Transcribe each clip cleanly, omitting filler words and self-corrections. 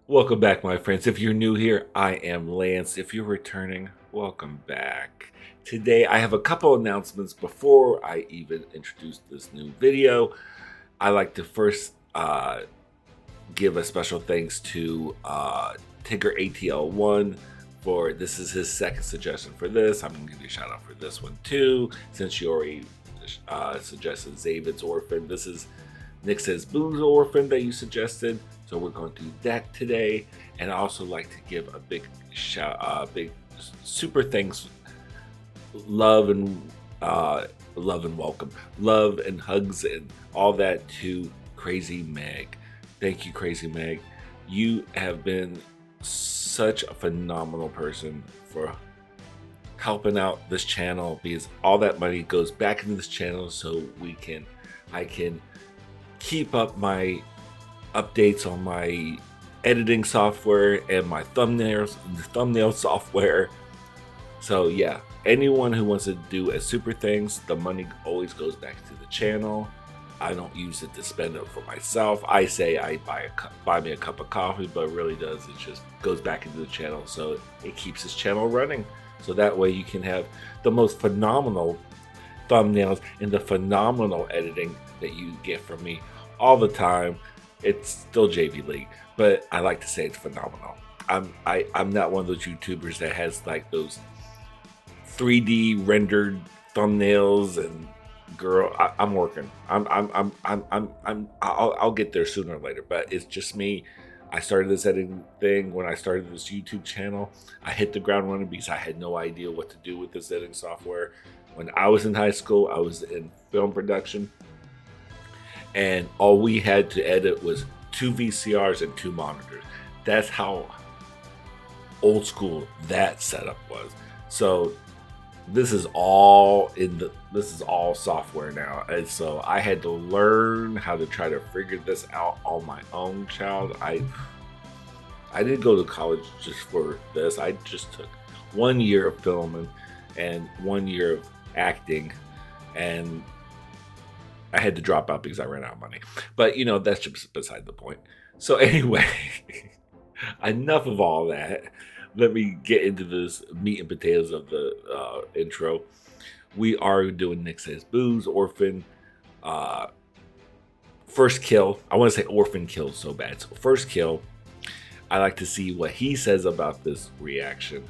Welcome back, my friends. If you're new here, I am Lance. If you're returning, welcome back. Today, I have a couple announcements before I even introduce this new video. I like to first give a special thanks to Tigger ATL1 for this is his second suggestion for this. I'm going to give you a shout out for this one too, since you already suggested Zavid's Orphan. This is Nick Says Boo's Orphan that you suggested. So we're going to do that today, and I also like to give a big big super thanks, love and welcome, love and hugs and all that to Crazy Meg. Thank you, Crazy Meg. You have been such a phenomenal person for helping out this channel, because all that money goes back into this channel so I can keep up my updates on my editing software and my thumbnail software. So yeah, anyone who wants to do a super thanks, the money always goes back to the channel. I don't use it to spend it for myself. I say I buy me a cup of coffee, but it really does. It just goes back into the channel, so it keeps this channel running. So that way you can have the most phenomenal thumbnails and the phenomenal editing that you get from me all the time. It's still JV League, but I like to say it's phenomenal. I'm not one of those YouTubers that has like those 3D rendered thumbnails and girl. I'm working. I'll get there sooner or later, but it's just me. I started this editing thing when I started this YouTube channel. I hit the ground running because I had no idea what to do with this editing software. When I was in high school, I was in film production, and all we had to edit was 2 VCRs and 2 monitors. That's how old school that setup was. So this is all software now, and so I had to learn how to try to figure this out on my own, child. I didn't go to college just for this. I just took 1 year of filming and 1 year of acting, and I had to drop out because I ran out of money. But that's just beside the point. So anyway, enough of all that. Let me get into this meat and potatoes of the intro. We are doing Nick Says Boo's Orphan. First kill. I want to say Orphan kill so bad. So first kill. I like to see what he says about this reaction.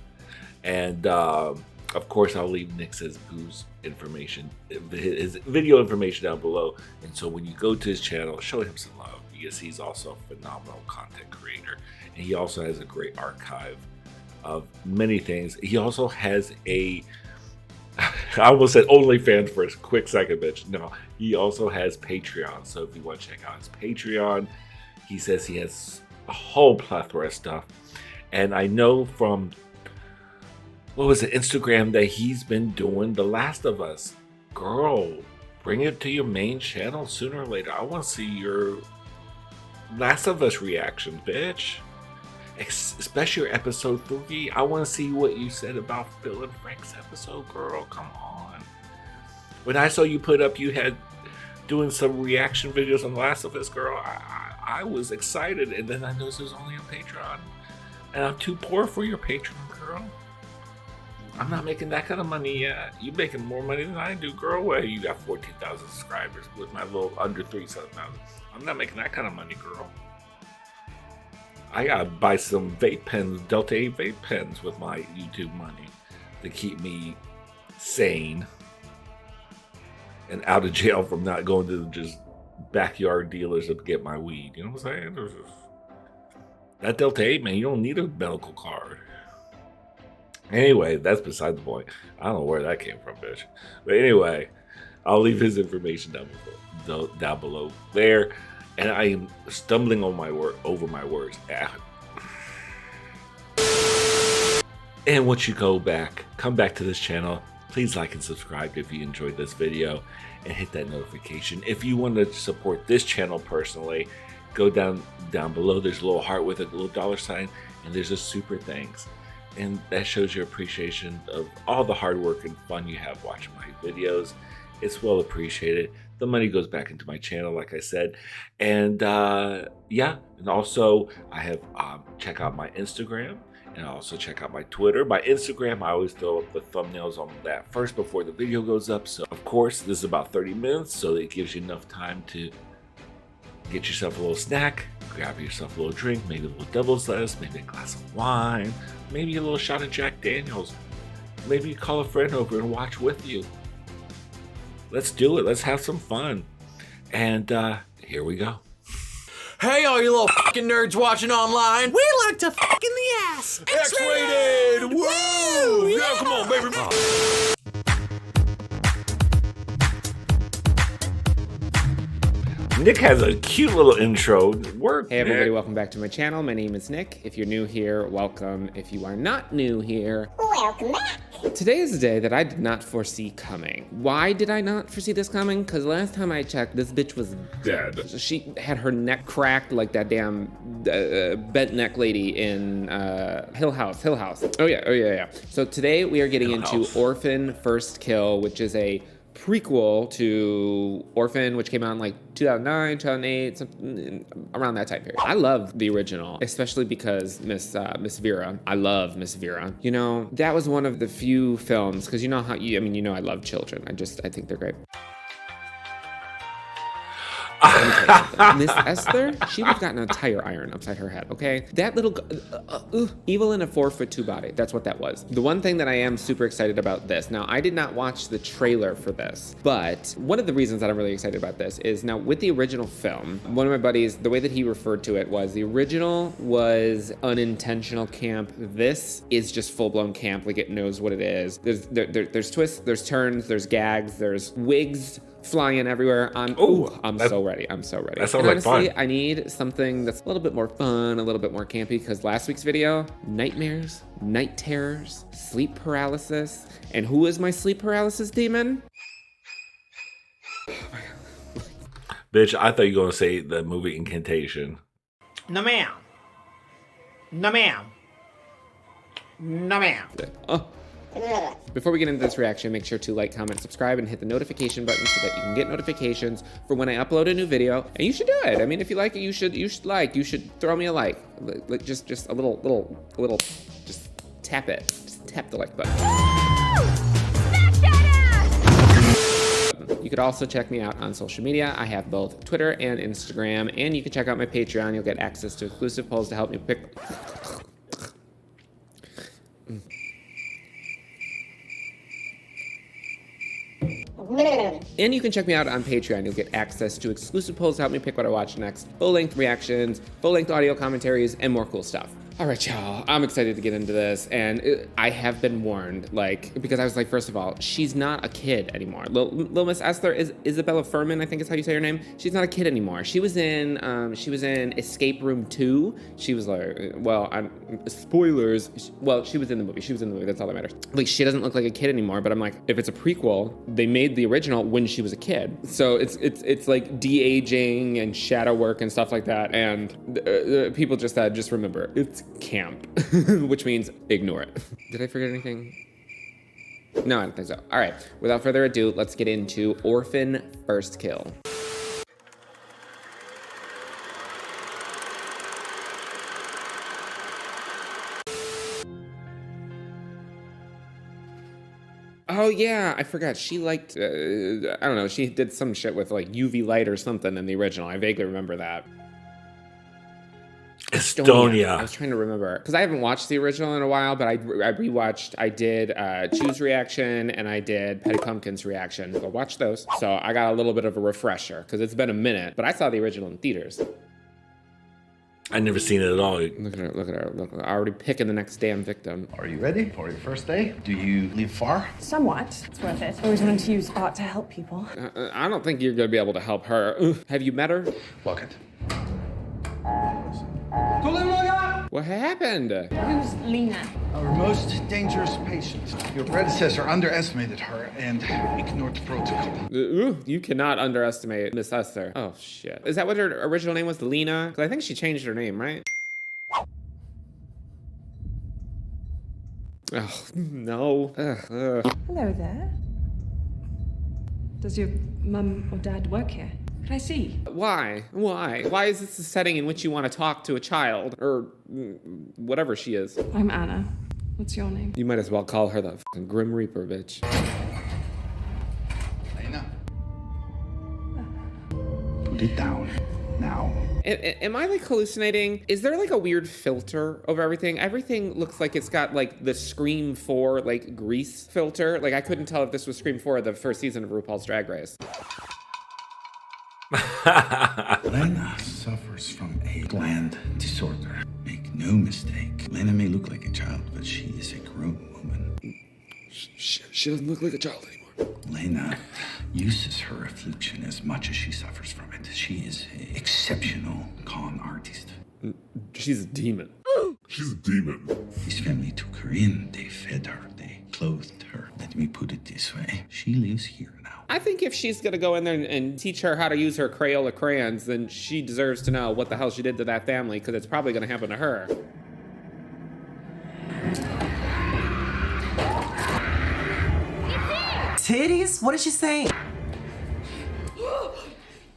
And of course, I'll leave Nick Says Boo's information, his video information down below. And so when you go to his channel, show him some love, because he's also a phenomenal content creator. And he also has a great archive of many things. He also has I almost said OnlyFans for a quick second, bitch. No, he also has Patreon. So if you want to check out his Patreon, he says he has a whole plethora of stuff. And I know from Instagram, that he's been doing The Last of Us. Girl, bring it to your main channel sooner or later. I want to see your Last of Us reaction, bitch. Especially your episode 3. I want to see what you said about Phil and Frank's episode, girl. Come on. When I saw you put up, you had doing some reaction videos on The Last of Us, girl, I was excited. And then I noticed it was only on Patreon. And I'm too poor for your Patreon, girl. I'm not making that kind of money yet. You making more money than I do, girl. Well, you got 14,000 subscribers with my little under 37,000. I'm not making that kind of money, girl. I gotta buy some vape pens, Delta 8 vape pens with my YouTube money to keep me sane and out of jail from not going to just backyard dealers to get my weed. You know what I'm saying? That Delta 8, man, you don't need a medical card. Anyway, that's beside the point. I don't know where that came from, bitch. But anyway, I'll leave his information down below there. And I am stumbling on over my words. And once you come back to this channel, please like and subscribe if you enjoyed this video, and hit that notification. If you want to support this channel personally, go down below. There's a little heart with a little $sign, and there's a super thanks. And that shows your appreciation of all the hard work and fun you have watching my videos. It's well appreciated. The money goes back into my channel, like I said. And yeah, and also I have check out my Instagram and also check out my Twitter. My Instagram, I always throw up the thumbnails on that first before the video goes up. So of course, this is about 30 minutes, so it gives you enough time to get yourself a little snack, grab yourself a little drink, maybe a little devil's lettuce, maybe a glass of wine, maybe a little shot of Jack Daniels. Maybe you call a friend over and watch with you. Let's do it. Let's have some fun. And here we go. Hey, all you little fucking nerds watching online. We like to fuck in the ass. X-rated. Woo! Yeah, come on, baby. Nick has a cute little intro. Work. Hey everybody, Nick. welcome back to my channel. My name is Nick. If you're new here, welcome. If you are not new here, welcome back. Today is a day that I did not foresee coming. Why did I not foresee this coming? Because last time I checked, this bitch was dead. She had her neck cracked like that damn bent neck lady in Hill House. Oh yeah. So today we are getting into Orphan First Kill, which is a prequel to Orphan, which came out in like 2009, 2008, something around that time period. I love the original, especially because Miss Vera. I love Miss Vera. You know, that was one of the few films, because you know how I love children. I think they're great. Miss Esther, she would have gotten a tire iron upside her head, okay? That little, evil in a 4'2" body, that's what that was. The one thing that I am super excited about this, now I did not watch the trailer for this, but one of the reasons that I'm really excited about this is now with the original film, one of my buddies, the way that he referred to it was the original was unintentional camp. This is just full-blown camp, like it knows what it is. There's twists, there's turns, there's gags, there's wigs flying everywhere. I'm so ready. I'm so ready. That sounds like fun. I need something that's a little bit more fun, a little bit more campy, because last week's video, nightmares, night terrors, sleep paralysis. And who is my sleep paralysis demon? Bitch, I thought you were going to say the movie Incantation. No, ma'am. No, ma'am. No, ma'am. Before we get into this reaction, make sure to like, comment, subscribe, and hit the notification button so that you can get notifications for when I upload a new video. And you should do it. I mean, if you like it, you should throw me a like. Like just a little, just tap it. Just tap the like button. You could also check me out on social media. I have both Twitter and Instagram, and you can check out my Patreon. You'll get access to exclusive polls to help me pick. And you can check me out on Patreon. You'll get access to exclusive polls to help me pick what I watch next, full-length reactions, full-length audio commentaries, and more cool stuff. All right, y'all, I'm excited to get into this, and I have been warned, because I was like, first of all, she's not a kid anymore. Little Miss Esther is Isabella Furman, I think is how you say her name. She's not a kid anymore. She was in Escape Room 2. She was like, well, spoilers. Well, she was in the movie. That's all that matters. Like, she doesn't look like a kid anymore, but I'm like, if it's a prequel, they made the original when she was a kid. So it's like de-aging and shadow work and stuff like that, and people just said, just remember, it's camp, which means ignore it. Did I forget anything? No, I don't think so. All right, without further ado, let's get into Orphan First Kill. Oh yeah, I forgot. She liked, I don't know, she did some shit with like UV light or something in the original. I vaguely remember that. Estonia. I was trying to remember, because I haven't watched the original in a while, but I rewatched, I did Chew's reaction, and I did Petty Pumpkin's reaction. Go watch those. So I got a little bit of a refresher, because it's been a minute, but I saw the original in theaters. I've never seen it at all. Look at her, already picking the next damn victim. Are you ready for your first day? Do you live far? Somewhat. It's worth it. Always wanted to use art to help people. I don't think you're gonna be able to help her. Have you met her? Lock it. What happened? Who's Lena? Our most dangerous patient. Your predecessor underestimated her and ignored the protocol. You cannot underestimate Miss Esther. Oh shit. Is that what her original name was, Lena? Because I think she changed her name, right? Oh, no. Hello there. Does your mum or dad work here? Could I see? Why? Why is this the setting in which you want to talk to a child? Or whatever she is. I'm Anna. What's your name? You might as well call her the fucking Grim Reaper, bitch. Lena. Put it down. Now. Am I like hallucinating? Is there like a weird filter over everything? Everything looks like it's got like the Scream 4 like grease filter. Like I couldn't tell if this was Scream 4 or the first season of RuPaul's Drag Race. Lena suffers from a gland disorder. Make no mistake. Lena may look like a child, but she is a grown woman. She doesn't look like a child anymore. Lena uses her affliction as much as she suffers from it. She is an exceptional con artist. She's a demon. She's a demon. His family took her in. They fed her. They clothed her. Let me put it this way. She lives here now. I think if she's gonna go in there and teach her how to use her Crayola crayons, then she deserves to know what the hell she did to that family, because it's probably gonna happen to her. Titties? What did she say?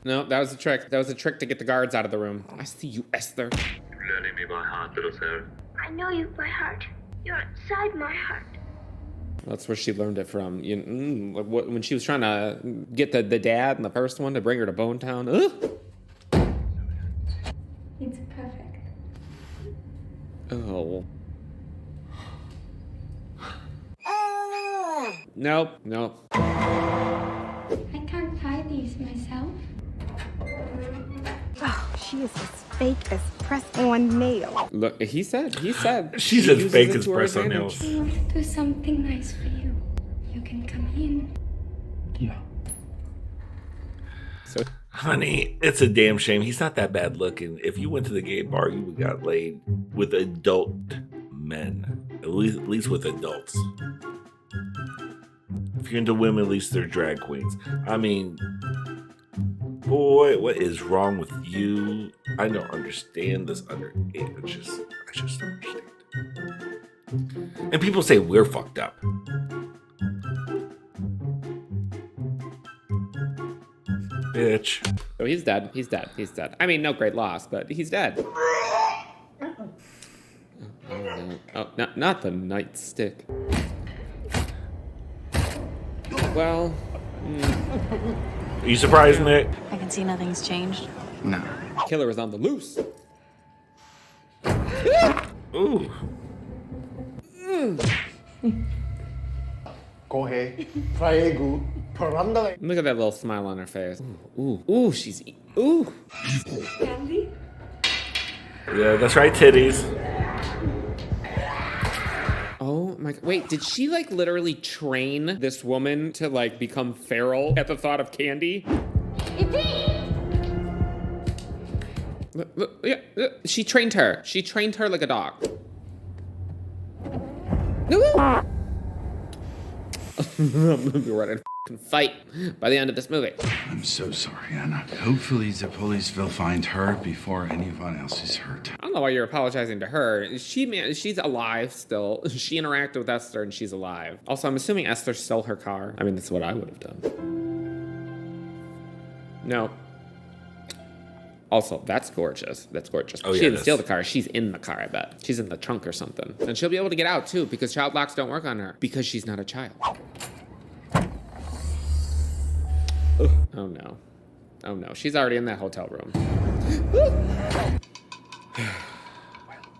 No, that was a trick. That was a trick to get the guards out of the room. I see you, Esther. Learning me by heart, little Sarah. I know you by heart. You're inside my heart. That's where she learned it from. When she was trying to get the dad in the first one to bring her to Bone Town. Ugh. It's perfect. Oh. Nope. I can't tie these myself. Oh, she is as fake as press-on nails. Look, he said. She's as fake as press on nails. I want to do something nice for you. You can come in. Yeah. So, Honey, it's a damn shame. He's not that bad looking. If you went to the gay bar, you would got laid with adult men. At least with adults. If you're into women, at least they're drag queens. I mean, boy, what is wrong with you? I don't understand this I just don't understand. And people say we're fucked up. Bitch. so he's dead. I mean, no great loss, but he's dead. Oh, not the nightstick. Well, Are you surprised, Nick? I can see nothing's changed. No. killer is on the loose. Ooh. Look at that little smile on her face. Ooh, she's ooh. Candy? Yeah, that's right, titties. Oh my god. Wait, did she like literally train this woman to like become feral at the thought of candy? Look, yeah, she trained her. She trained her like a dog. I'm gonna be ready to fight by the end of this movie. I'm so sorry, Anna. Hopefully the police will find her before anyone else is hurt. I don't know why you're apologizing to her. She's alive still. She interacted with Esther and she's alive. Also, I'm assuming Esther stole her car. I mean, that's what I would have done. No. Also, that's gorgeous. That's gorgeous. Oh, She yeah, didn't that's- steal the car. She's in the car, I bet. She's in the trunk or something. And she'll be able to get out, too, because child locks don't work on her. Because she's not a child. Ugh. Oh, no. Oh, no. She's already in that hotel room.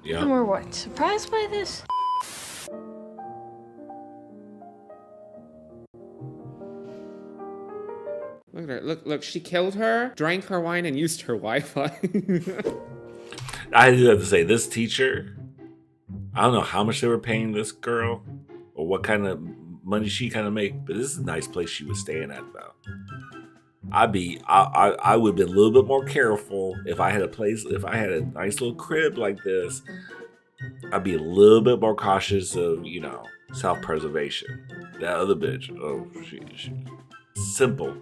Yeah. And we're what, surprised by this? Look at her. Look. She killed her, drank her wine, and used her Wi-Fi. I do have to say, this teacher, I don't know how much they were paying this girl or what kind of money she kind of make, but this is a nice place she was staying at, though. I would be a little bit more careful if I had a nice little crib like this. I'd be a little bit more cautious of, self-preservation. That other bitch, she simple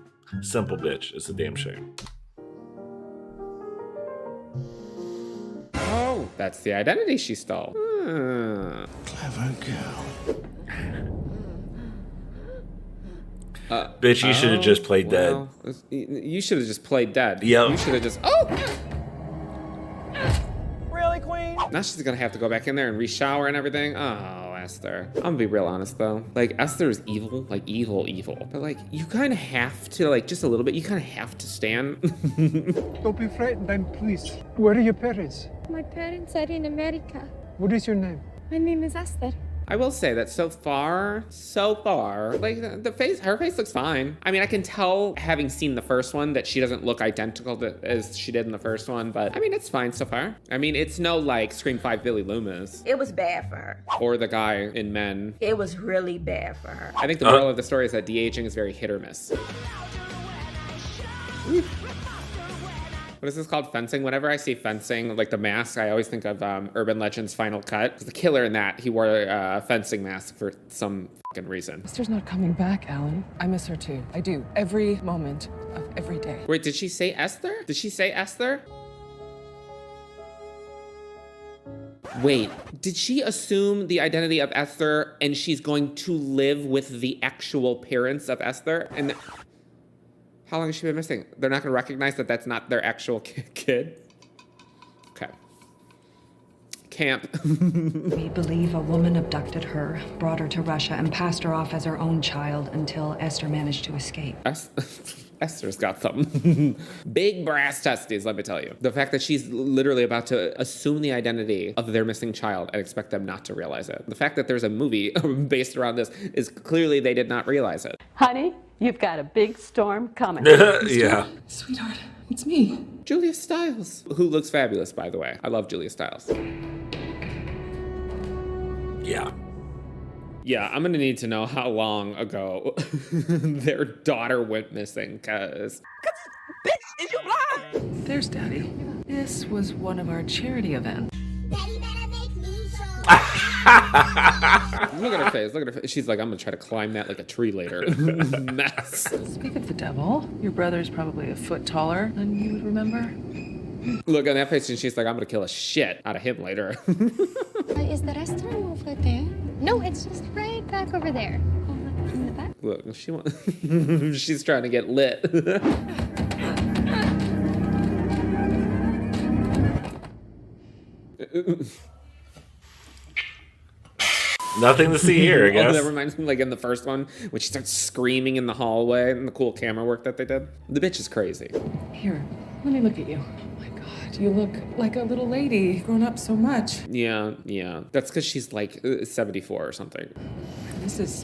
bitch. It's a damn shame. Oh, that's the identity she stole. Clever girl. Bitch, you should have just played dead. You should have just played dead. Yep. You should have just. Really, Queen? Now she's gonna have to go back in there and re-shower and everything. Oh, Esther. I'm gonna be real honest though. Like, Esther is evil, like evil. But like, you kind of have to, like, just a little bit, you kind of have to stand. Don't be frightened, I'm pleased. Where are your parents? My parents are in America. What is your name? My name is Esther. I will say that so far, like her face looks fine. I mean, I can tell having seen the first one that she doesn't look identical as she did in the first one, but I mean, it's fine so far. I mean, it's no like Scream 5 Billy Loomis. It was bad for her. Or the guy in Men. It was really bad for her. I think the moral of the story is that de-aging is very hit or miss. What is this called? Fencing? Whenever I see fencing, like the mask, I always think of Urban Legends Final Cut. Because the killer in that, he wore a fencing mask for some fucking reason. Esther's not coming back, Alan. I miss her too. I do. Every moment of every day. Wait, did she say Esther? Did she say Esther? Wait, did she assume the identity of Esther and she's going to live with the actual parents of Esther? And how long has she been missing? They're not gonna recognize that that's not their actual kid? Okay. Camp. We believe a woman abducted her, brought her to Russia, and passed her off as her own child until Esther managed to escape. Esther's got something. Big brass testes, let me tell you. The fact that she's literally about to assume the identity of their missing child and expect them not to realize it. The fact that there's a movie based around this is clearly they did not realize it. Honey, you've got a big storm coming. Yeah. Sweetheart, it's me. Julia Stiles, who looks fabulous, by the way. I love Julia Stiles. Yeah. Yeah, I'm gonna need to know how long ago their daughter went missing, cause... Bitch, is you blind? There's Daddy. This was one of our charity events. Look at her face, look at her face. She's like, I'm gonna try to climb that like a tree later. Mess. Speak of the devil, your brother's probably a foot taller than you would remember. Look at that face and she's like, I'm gonna kill a shit out of him later. Is the restroom over there? No, it's just right back over there. In the back? Look, she's trying to get lit. Nothing to see here, I guess. Oh, that reminds me, like in the first one, when she starts screaming in the hallway and the cool camera work that they did. The bitch is crazy. Here, let me look at you. Oh my God, you look like a little lady, grown up so much. Yeah. That's because she's like 74 or something. This is...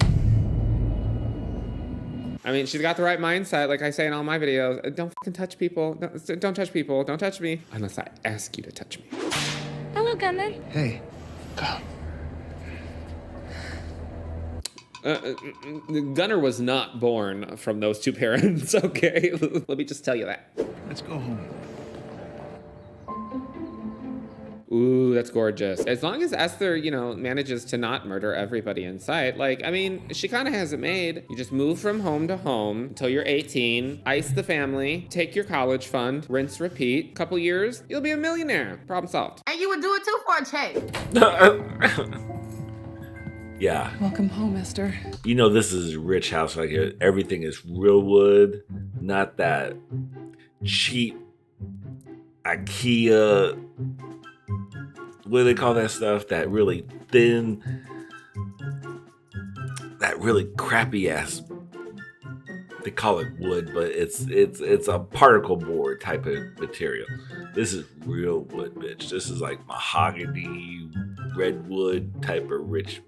I mean, she's got the right mindset, like I say in all my videos. Don't fucking touch people. Don't touch people. Don't touch me. Unless I ask you to touch me. Hello, Gunnar. Hey. Gunnar was not born from those two parents, okay? Let me just tell you that. Let's go home. Ooh, that's gorgeous. As long as Esther, manages to not murder everybody in sight, like, I mean, she kind of has it made. You just move from home to home until you're 18, ice the family, take your college fund, rinse, repeat. Couple years, you'll be a millionaire. Problem solved. And you would do it too for a check. Yeah. Welcome home, Esther. This is a rich house right here. Everything is real wood, not that cheap IKEA. What do they call that stuff? That really thin, that really crappy ass. They call it wood, but it's a particle board type of material. This is real wood, bitch. This is like mahogany, redwood type of rich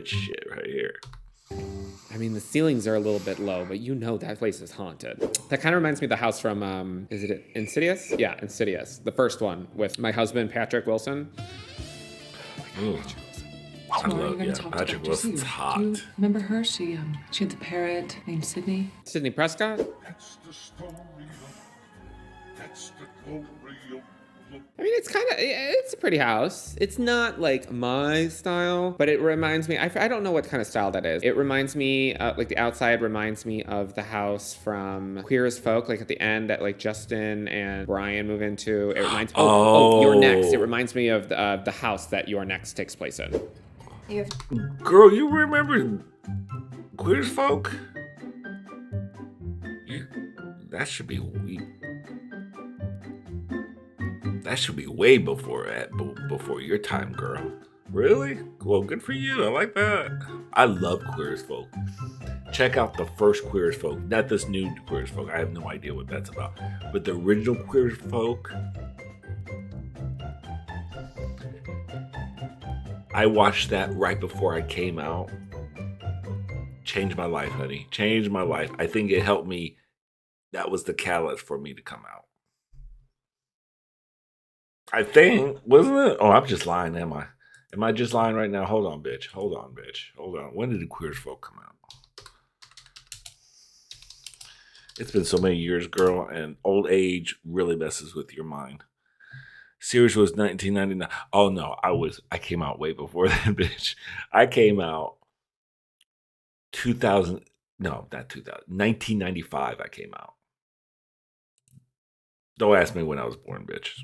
shit right here. I mean, the ceilings are a little bit low, but that place is haunted. That kind of reminds me of the house from, is it Insidious? Yeah, Insidious. The first one with my husband, Patrick Wilson. I love, Patrick Wilson's hot. Do you remember her? She had the parrot named Sydney. Sydney Prescott? That's the story that's the glory of... I mean, it's a pretty house. It's not like my style, but it reminds me, I don't know what kind of style that is. It reminds me, like the outside reminds me of the house from Queer as Folk, like at the end that like Justin and Brian move into. It reminds, You're Next. It reminds me of the house that You're Next takes place in. Girl, you remember Queer as Folk? That should be way before your time, girl. Really? Well, good for you. I like that. I love Queer as Folk. Check out the first Queer as Folk, not this new Queer as Folk. I have no idea what that's about. But the original Queer as Folk, I watched that right before I came out. Changed my life, honey. Changed my life. I think it helped me. That was the catalyst for me to come out. I think, wasn't it? Oh, I'm just lying, am I? Am I just lying right now? Hold on, bitch. Hold on, bitch. Hold on. When did the Queer as Folk come out? It's been so many years, girl, and old age really messes with your mind. Series was 1999. Oh no, I came out way before that, bitch. I came out 2000. No, not 2000. 1995. I came out. Don't ask me when I was born, bitch.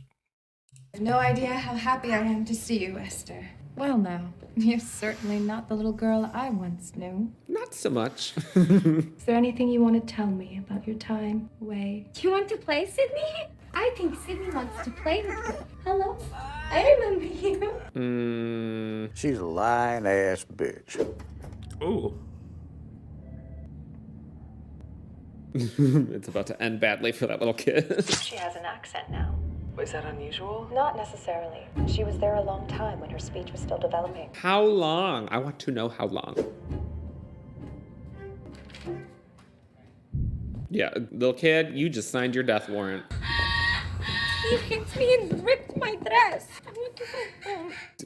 I have no idea how happy I am to see you, Esther. Well, now, you're certainly not the little girl I once knew. Not so much. Is there anything you want to tell me about your time away? You want to play, Sydney? I think Sydney wants to play with you. Hello? I remember you. She's a lying ass bitch. Ooh. It's about to end badly for that little kid. She has an accent now. Was that unusual? Not necessarily. She was there a long time when her speech was still developing. How long? I want to know how long. Yeah, little kid, you just signed your death warrant. He hit me and ripped my dress. I want to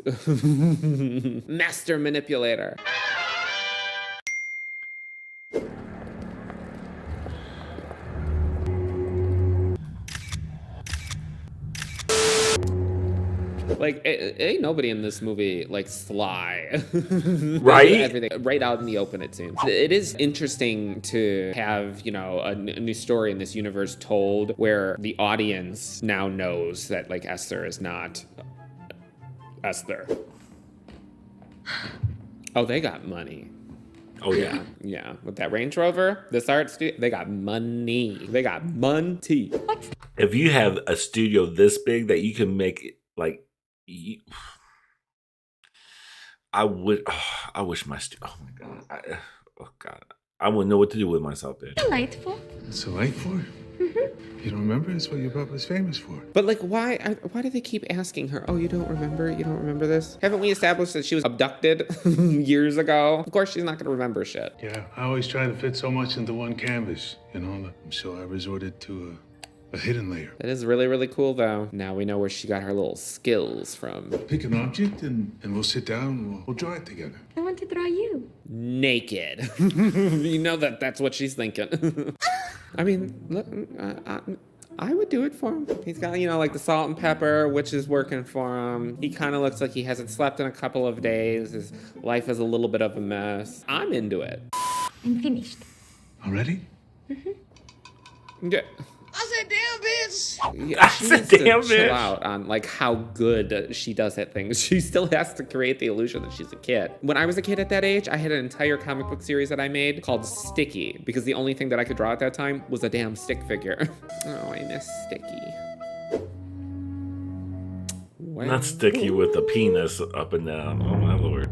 go home. Master manipulator. Like, ain't nobody in this movie, like, sly. Right? Everything, right out in the open, it seems. It is interesting to have, you know, a new story in this universe told where the audience now knows that, like, Esther is not Esther. Oh, they got money. Oh, yeah. Yeah, with that Range Rover, this art studio, they got money. They got money. If you have a studio this big that you can make it, like, I wish my oh my god, I wouldn't know what to do with myself, bitch. Delightful. It's delightful. You don't remember? It's what your papa's famous for. But like, why do they keep asking her, oh, you don't remember? You don't remember this? Haven't we established that she was abducted years ago? Of course she's not gonna remember shit. Yeah, I always try to fit so much into one canvas, you know, so I resorted to a hidden layer. That is really, really cool, though. Now we know where she got her little skills from. Pick an object and we'll sit down and we'll draw it together. I want to draw you. Naked. You know that's what she's thinking. I mean, look, I would do it for him. He's got, you know, like the salt and pepper, which is working for him. He kind of looks like he hasn't slept in a couple of days. His life is a little bit of a mess. I'm into it. I'm finished. Already? Yeah. I said, damn, bitch. Yeah, she needs to chill out on like how good she does at things. She still has to create the illusion that she's a kid. When I was a kid at that age, I had an entire comic book series that I made called Sticky because the only thing that I could draw at that time was a damn stick figure. Oh, I miss Sticky. Well, not Sticky with the penis up and down. Oh my lord.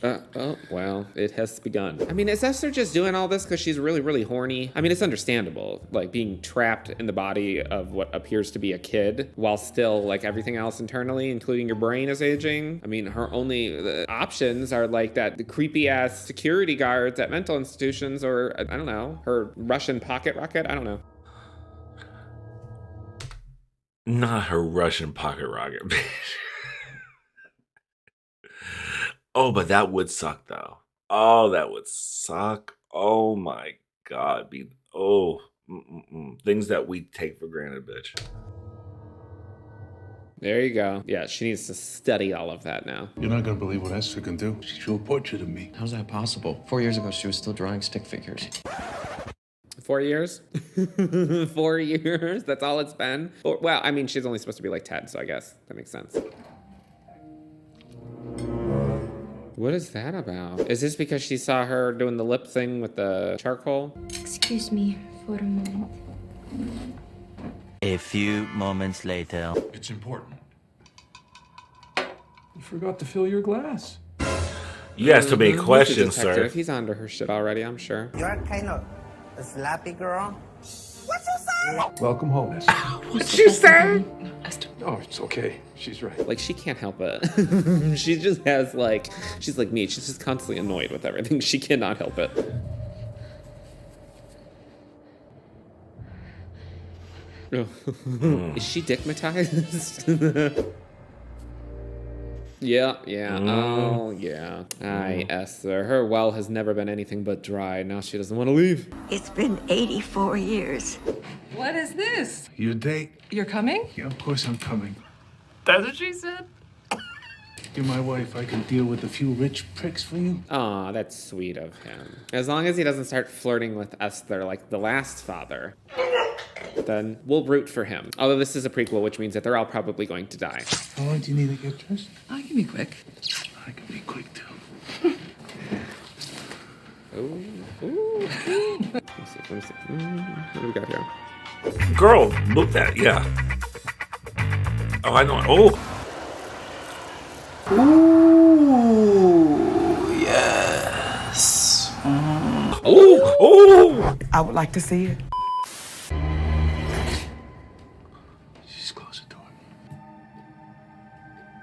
Oh, well, it has begun. I mean, is Esther just doing all this because she's really, really horny? I mean, it's understandable, like being trapped in the body of what appears to be a kid while still, like, everything else internally, including your brain, is aging. I mean, her only options are like the creepy ass security guards at mental institutions, or I don't know, her Russian pocket rocket. I don't know. Not her Russian pocket rocket, bitch. Oh, but that would suck, though. Oh, that would suck. Oh, my God. Things that we take for granted, bitch. There you go. Yeah, she needs to study all of that now. You're not going to believe what Esther can do. She drew a portrait of me. How's that possible? 4 years ago, she was still drawing stick figures. 4 years? 4 years? That's all it's been? Well, I mean, she's only supposed to be like 10, so I guess that makes sense. What is that about? Is this because she saw her doing the lip thing with the charcoal? Excuse me for a moment. A few moments later. It's important. You forgot to fill your glass. You asked too many He's a questions, detective. sir. He's onto her shit already, I'm sure. You're kind of a slappy girl. What you say? Welcome home, Esther. What you say? Oh, it's okay. She's right. Like, she can't help it. She just has, like, she's like me. She's just constantly annoyed with everything. She cannot help it. Is she dickmatized? Yeah. Oh, yeah. Aye, Esther. Her well has never been anything but dry. Now she doesn't want to leave. It's been 84 years. What is this? Your date? You're coming? Yeah, of course I'm coming. That's what she said. You're my wife. I can deal with a few rich pricks for you. Aw, that's sweet of him. As long as he doesn't start flirting with Esther like the last father, then we'll root for him. Although this is a prequel, which means that they're all probably going to die. How long do you need to get dressed? I can be quick. I can be quick too. Ooh. Let me see. What do we got here? Girl, look that, yeah. Oh, I know. Oh. Ooh, yes. Oh. I would like to see it. Just close the door.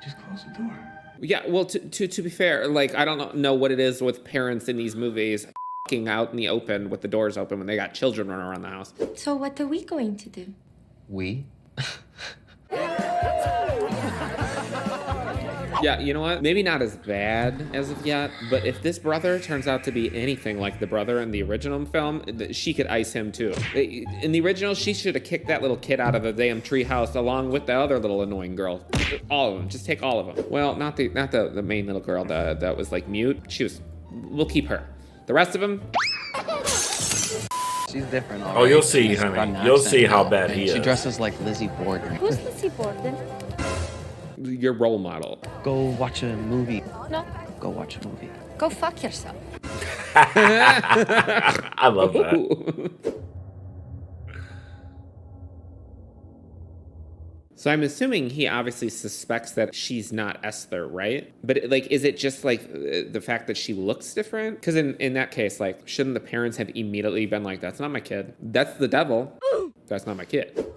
Just close the door. Yeah, well, to be fair, like, I don't know what it is with parents in these movies f***ing out in the open with the doors open when they got children running around the house. So what are we going to do? We? Yeah, you know what? Maybe not as bad as of yet, but if this brother turns out to be anything like the brother in the original film, she could ice him too. In the original, she should have kicked that little kid out of the damn treehouse along with the other little annoying girl. All of them. Just take all of them. Well, not the main little girl that was like mute. We'll keep her. The rest of them. She's different. Oh, you'll see, honey. You'll see how bad he is. She dresses like Lizzie Borden. Who's Lizzie Borden? Your role model. Go watch a movie. No. Go watch a movie. Go fuck yourself. I love that. So I'm assuming he obviously suspects that she's not Esther, right? But like, is it just like the fact that she looks different? Because in that case, like, shouldn't the parents have immediately been like, that's not my kid. That's the devil. That's not my kid.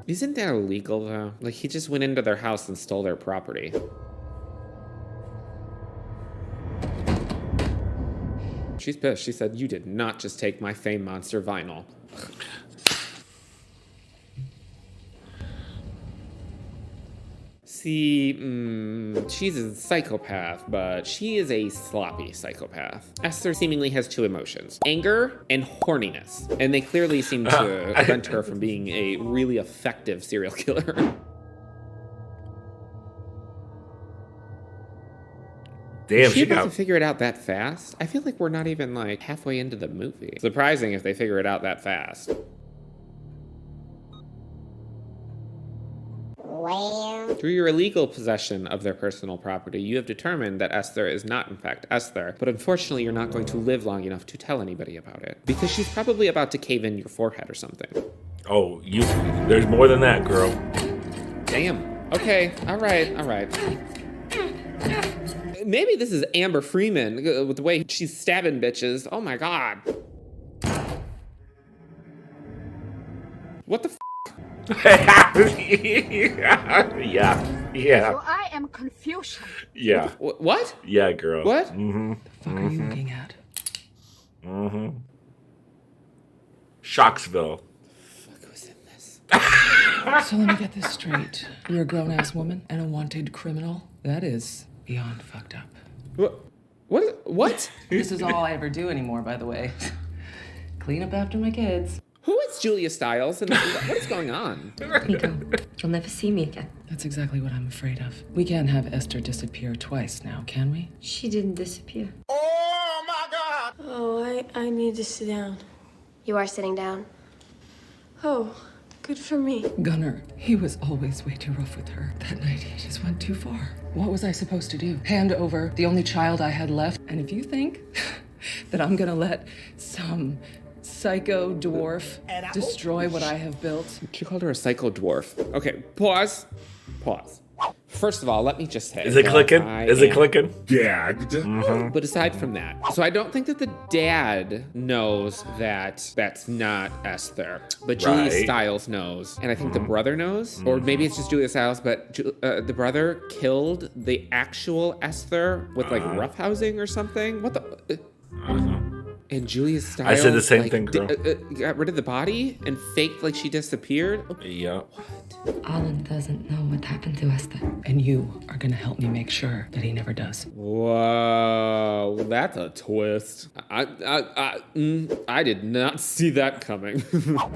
Isn't that illegal though? Like, he just went into their house and stole their property. She's pissed. She said, you did not just take my Fame Monster vinyl. See, she's a psychopath, but she is a sloppy psychopath. Esther seemingly has two emotions, anger and horniness. And they clearly seem to prevent her from being a really effective serial killer. Damn, is she able to figure it out that fast? I feel like we're not even like halfway into the movie. Surprising if they figure it out that fast. Through your illegal possession of their personal property, you have determined that Esther is not in fact Esther, but unfortunately you're not going to live long enough to tell anybody about it. Because she's probably about to cave in your forehead or something. Oh, there's more than that, girl. Damn. Okay, alright. Maybe this is Amber Freeman with the way she's stabbing bitches. Oh my god. What the f? Yeah. So I am Confucian. Yeah. What? Yeah, girl. What? The fuck are you looking at? Shocksville. Fuck was in this? So let me get this straight. You're a grown-ass woman and a wanted criminal? That is beyond fucked up. What? This is all I ever do anymore, by the way. Clean up after my kids. Who is Julia Stiles and what is going on? Nico, you'll never see me again. That's exactly what I'm afraid of. We can't have Esther disappear twice now, can we? She didn't disappear. Oh my God! Oh, I need to sit down. You are sitting down. Oh, good for me. Gunnar, he was always way too rough with her. That night, he just went too far. What was I supposed to do? Hand over the only child I had left? And if you think that I'm gonna let some psycho dwarf destroy what I have built? She called her a psycho dwarf. Okay, pause. Pause. First of all, let me just say. Is it clicking? Is it clicking? Gagged. But aside from that, so I don't think that the dad knows that that's not Esther, but Julia Stiles knows, and I think the brother knows, or maybe it's just Julia Stiles, but the brother killed the actual Esther with like roughhousing or something. What the? And Julia Stiles, I said the same thing, girl. Got rid of the body and faked like she disappeared. Yeah. Alan doesn't know what happened to Esther. And you are gonna help me make sure that he never does. Whoa, that's a twist. I did not see that coming.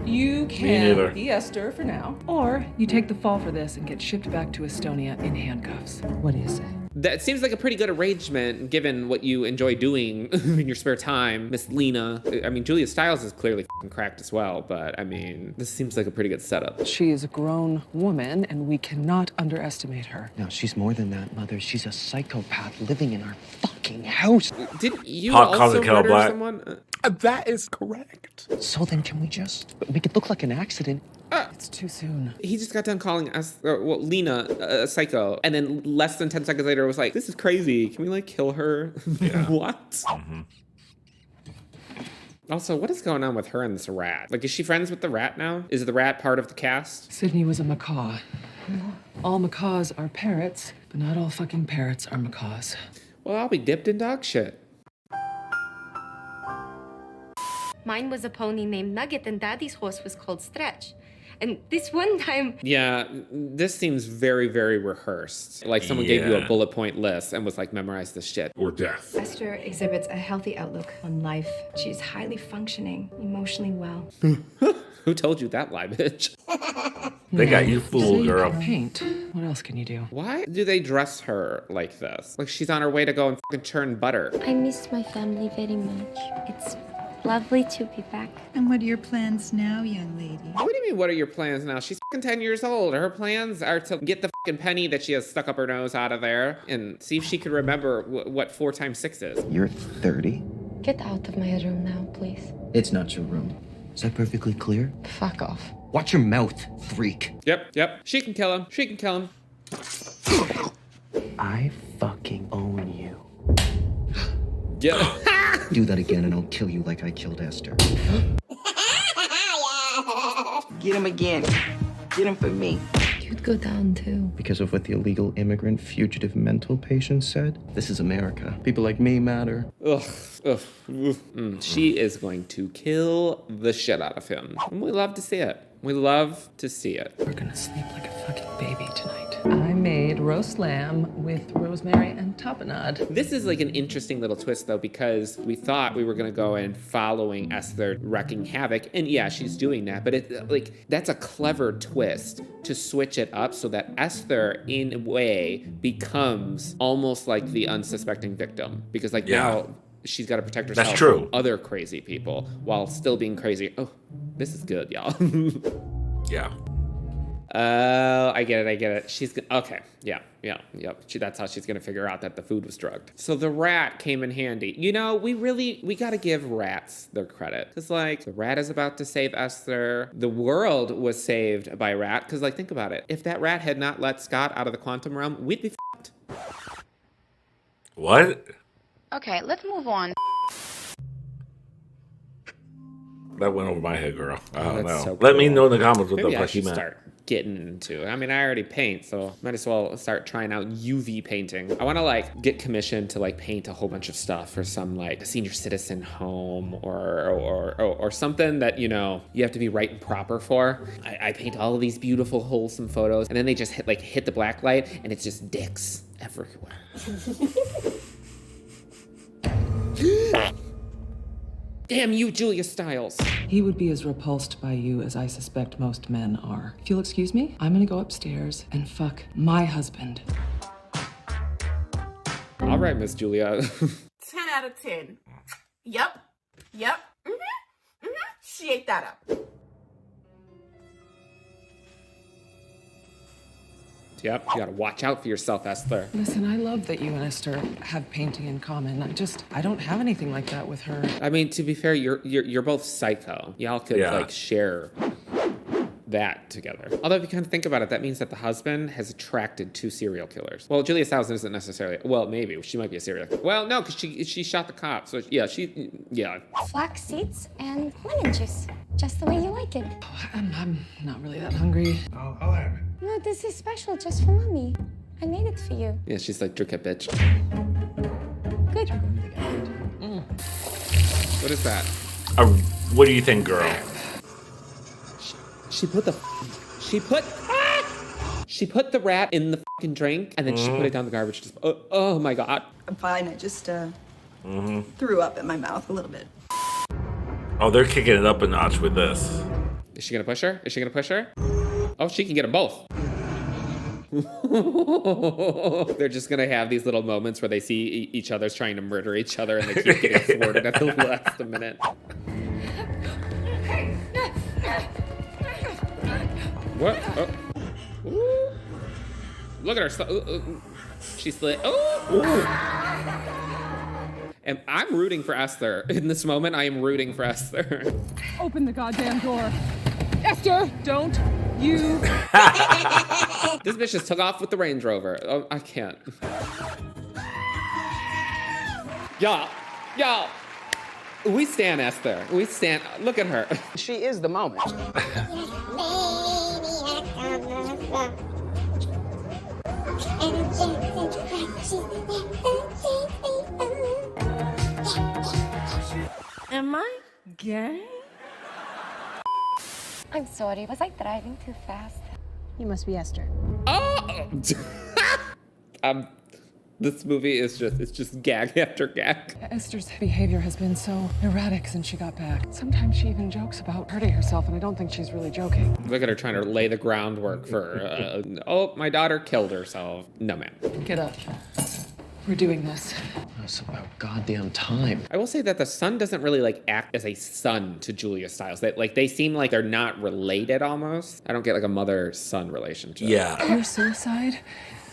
You neither. can be Esther for now, or you take the fall for this and get shipped back to Estonia in handcuffs. What do you say? That seems like a pretty good arrangement, given what you enjoy doing in your spare time, Miss Lena. I mean, Julia Stiles is clearly f***ing cracked as well, but I mean, this seems like a pretty good setup. She is a grown woman, and we cannot underestimate her. No, she's more than that, Mother. She's a psychopath living in our fucking house. Didn't you Pop calls also it Kettle murder Black. someone? That is correct. So then can we just make it look like an accident? It's too soon. He just got done calling us, Lena, a psycho, and then less than 10 seconds later was like, "This is crazy. Can we like kill her?" Yeah. What? Also, what is going on with her and this rat? Like, is she friends with the rat now? Is the rat part of the cast? Sydney was a macaw. All macaws are parrots, but not all fucking parrots are macaws. Well, I'll be dipped in dog shit. Mine was a pony named Nugget, and Daddy's horse was called Stretch. And this one time... Yeah, this seems very, very rehearsed. Like someone gave you a bullet point list and was like, memorize this shit. Or death. Esther exhibits a healthy outlook on life. She's highly functioning, emotionally well. Who told you that lie, bitch? They got you fooled, girl. Paint. What else can you do? Why do they dress her like this? Like she's on her way to go and fucking churn butter. I miss my family very much. It's lovely to be back. And what are your plans now, young lady? What do you mean, what are your plans now? She's fucking 10 years old. Her plans are to get the fucking penny that she has stuck up her nose out of there and see if she can remember what 4 times 6 is. You're 30? Get out of my room now, please. It's not your room. Is that perfectly clear? Fuck off. Watch your mouth, freak. Yep. She can kill him. She can kill him. I fucking own you. Yeah. Do that again and I'll kill you like I killed Esther. Get him again. Get him for me. You'd go down too. Because of what the illegal immigrant fugitive mental patient said? This is America. People like me matter. Ugh. She is going to kill the shit out of him. And we love to see it. We love to see it. We're gonna sleep like a fucking baby tonight. I made roast lamb with rosemary and tapenade. This is like an interesting little twist though, because we thought we were gonna go in following Esther wrecking havoc, and yeah, she's doing that, but it like that's a clever twist to switch it up so that Esther in a way becomes almost like the unsuspecting victim, because like now she's got to protect herself from other crazy people while still being crazy. Oh, this is good, y'all. Yeah. I get it. She's okay. Yep. That's how she's gonna figure out that the food was drugged. So the rat came in handy. You know, we gotta give rats their credit. Cause like the rat is about to save Esther. The world was saved by rat. Cause like think about it. If that rat had not let Scott out of the quantum realm, we'd be f***ed. What? Okay, let's move on. That went over my head, girl. I don't know. So Let me know in the comments what Maybe the I fuck he should meant. start getting into. I mean, I already paint, so might as well start trying out UV painting. I want to like get commissioned to like paint a whole bunch of stuff for some like senior citizen home or something that, you know, you have to be right and proper for. I paint all of these beautiful, wholesome photos, and then they just hit the black light, and it's just dicks everywhere. Damn you, Julia Stiles. He would be as repulsed by you as I suspect most men are. If you'll excuse me, I'm gonna go upstairs and fuck my husband. All right, Miss Julia. 10 out of 10. Yep. She ate that up. Yep, you gotta watch out for yourself, Esther. Listen, I love that you and Esther have painting in common. I don't have anything like that with her. I mean, to be fair, you're both psycho. Y'all could like share that together. Although if you kind of think about it, that means that the husband has attracted 2 serial killers. Well, Julia Stiles isn't necessarily, well, maybe she might be a serial killer. Well, no, because she shot the cop. So yeah, Flax seeds and lemon juice, just the way you like it. Oh, I'm not really that hungry. I'll have it. No, this is special just for mommy. I made it for you. Yeah, she's like, drink it, bitch. Good. What is that? What do you think, girl? She put the rat in the fucking drink and then she put it down the garbage. Just, oh my God. I'm fine. I just threw up in my mouth a little bit. Oh, they're kicking it up a notch with this. Is she gonna push her? Is she gonna push her? Oh, she can get them both. They're just gonna have these little moments where they see each other's trying to murder each other and they keep getting thwarted at the last minute. What? Oh. Ooh. Look at her. She slid. Oh. And I'm rooting for Esther. In this moment, I am rooting for Esther. Open the goddamn door. Esther, don't you. This bitch just took off with the Range Rover. Oh, I can't. Y'all. We stand Esther. We stand. Look at her. She is the moment. Am I gay? I'm sorry, was I driving too fast? You must be Esther. Oh! This movie is just gag after gag. Esther's behavior has been so erratic since she got back. Sometimes she even jokes about hurting herself, and I don't think she's really joking. Look at her trying to lay the groundwork for, oh, my daughter killed herself. No, ma'am. Get up. We're doing this. It's about goddamn time. I will say that the son doesn't really like act as a son to Julia Stiles. They seem like they're not related almost. I don't get like a mother-son relationship. Yeah. Your suicide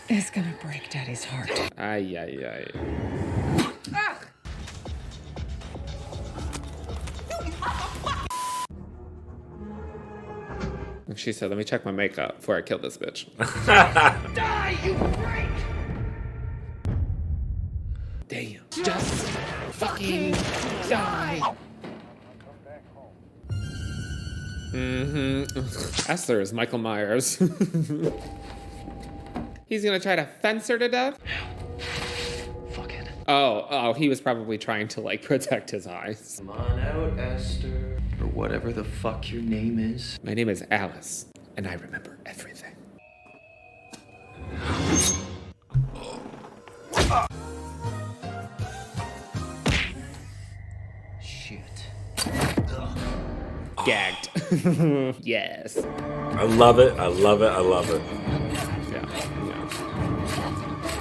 is gonna break Daddy's heart. Ay. She said, let me check my makeup before I kill this bitch. Die, you freak! Damn. Just fucking die. Esther is Michael Myers. He's gonna try to fence her to death? Fuck it. Oh, he was probably trying to like protect his eyes. Come on out, Esther. Or whatever the fuck your name is. My name is Alice, and I remember everything. Shit. Gagged. Yes. I love it.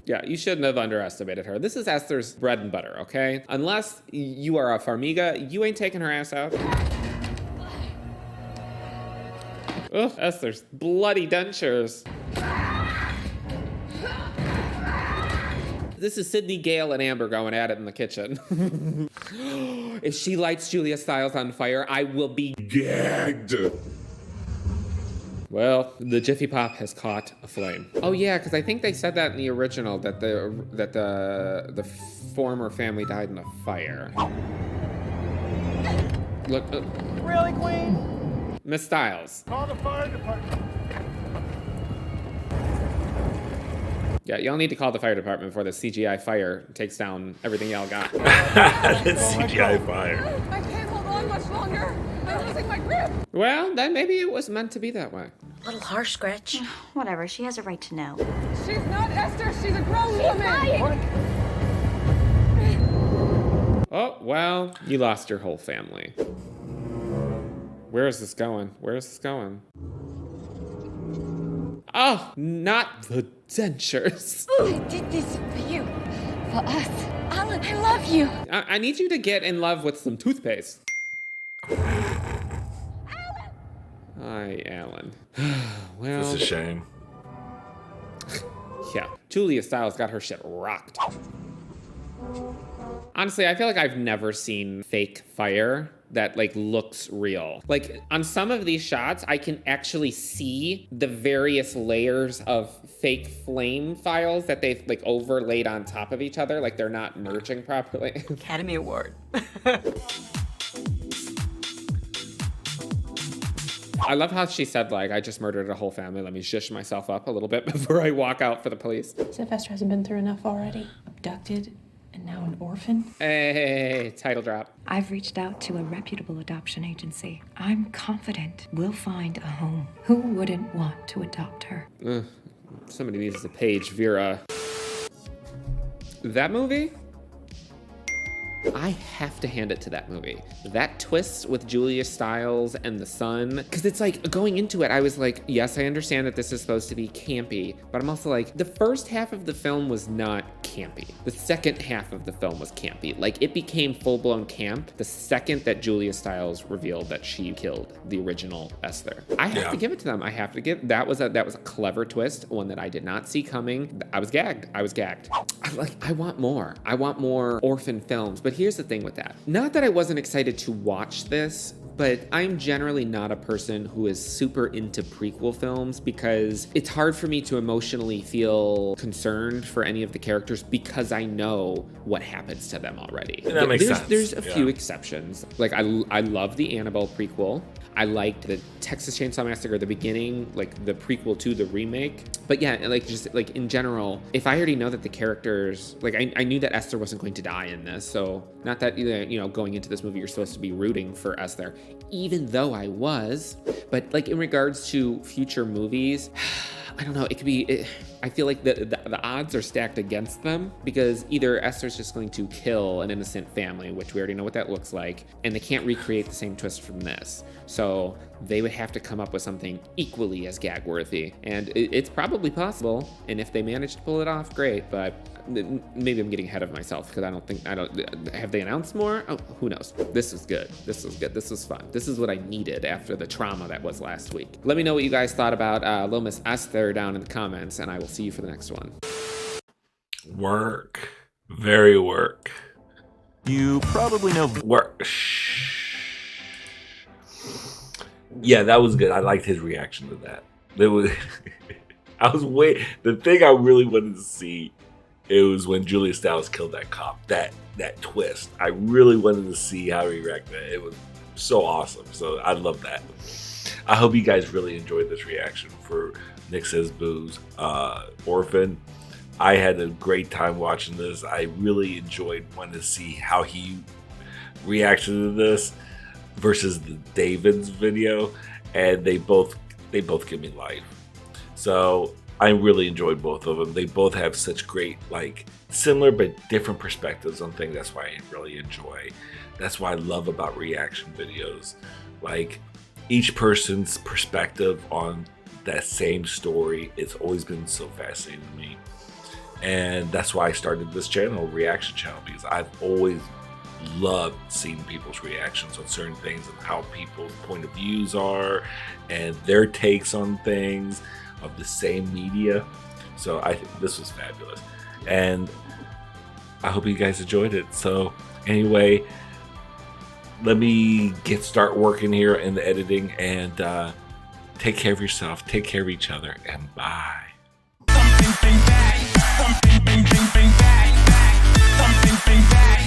Yeah, you shouldn't have underestimated her. This is Esther's bread and butter, okay? Unless you are a Farmiga, you ain't taking her ass out. Ugh, Esther's bloody dentures. This is Sydney, Gale, and Amber going at it in the kitchen. If she lights Julia Stiles on fire, I will be gagged. Well, the Jiffy Pop has caught a flame. Oh yeah, because I think they said that in the original that the former family died in a fire. Look, Really, Queen? Miss Stiles. Call the fire department. Yeah, y'all need to call the fire department before the CGI fire takes down everything y'all got. The CGI fire. I can't hold on much longer. I'm losing my grip. Well, then maybe it was meant to be that way. A little harsh, Scratch. Whatever, she has a right to know. She's not Esther, she's a grown woman. Oh, well, you lost your whole family. Where is this going? Oh, not the dentures. I did this for you. For us. Alan, I love you. I need you to get in love with some toothpaste. Hi, Alan. Well, It's a shame. Yeah, Julia Stiles got her shit rocked. Honestly, I feel like I've never seen fake fire that like looks real. Like on some of these shots, I can actually see the various layers of fake flame files that they've like overlaid on top of each other. Like they're not merging properly. Academy Award. I love how she said, like, I just murdered a whole family. Let me shush myself up a little bit before I walk out for the police. If Esther hasn't been through enough already. Abducted and now an orphan. Hey, title drop. I've reached out to a reputable adoption agency. I'm confident we'll find a home. Who wouldn't want to adopt her? Somebody needs to page Vera. That movie? I have to hand it to that movie. That twist with Julia Stiles and the son, because it's like going into it, I was like, yes, I understand that this is supposed to be campy, but I'm also like, the first half of the film was not campy. The second half of the film was campy. Like it became full-blown camp the second that Julia Stiles revealed that she killed the original Esther. I have to give it to them. I have to give, that was a clever twist, one that I did not see coming. I was gagged. I want more. I want more Orphan films. But here's the thing with that. Not that I wasn't excited to watch this, but I'm generally not a person who is super into prequel films because it's hard for me to emotionally feel concerned for any of the characters because I know what happens to them already. That makes sense. There's a few exceptions. Like I love the Annabelle prequel. I liked the Texas Chainsaw Massacre, the beginning, like the prequel to the remake. But yeah, like just like in general, if I already know that the characters, like I knew that Esther wasn't going to die in this. So not that, you know, going into this movie, you're supposed to be rooting for Esther, even though I was. But like in regards to future movies, I don't know, it could be, I feel like the odds are stacked against them because either Esther's just going to kill an innocent family, which we already know what that looks like, and they can't recreate the same twist from this. So they would have to come up with something equally as gag-worthy. And it's probably possible, and if they manage to pull it off, great, but maybe I'm getting ahead of myself because have they announced more? Oh, who knows? This is good. This was fun. This is what I needed after the trauma that was last week. Let me know what you guys thought about Little Miss Esther down in the comments, and I will see you for the next one. Work. Very work. You probably know work. Yeah, that was good. I liked his reaction to that. The thing I really wanted to see, it was when Julia Stiles killed that cop. That twist. I really wanted to see how he reacted. It was so awesome. So I love that. I hope you guys really enjoyed this reaction for Nick Says Boo's Orphan. I had a great time watching this. I really enjoyed wanting to see how he reacted to this versus the David's video, and they both give me life. So I really enjoyed both of them. They both have such great, like, similar but different perspectives on things. That's why I really enjoy. That's what I love about reaction videos. Like, each person's perspective on that same story, it's always been so fascinating to me. And that's why I started this channel, Reaction Channel, because I've always loved seeing people's reactions on certain things and how people's point of views are and their takes on things of the same media. So I think this was fabulous, and I hope you guys enjoyed it. So anyway, let me start working here in the editing, and take care of yourself, take care of each other, and bye. Something bang bang, something bang bang bang bang, something bang bang.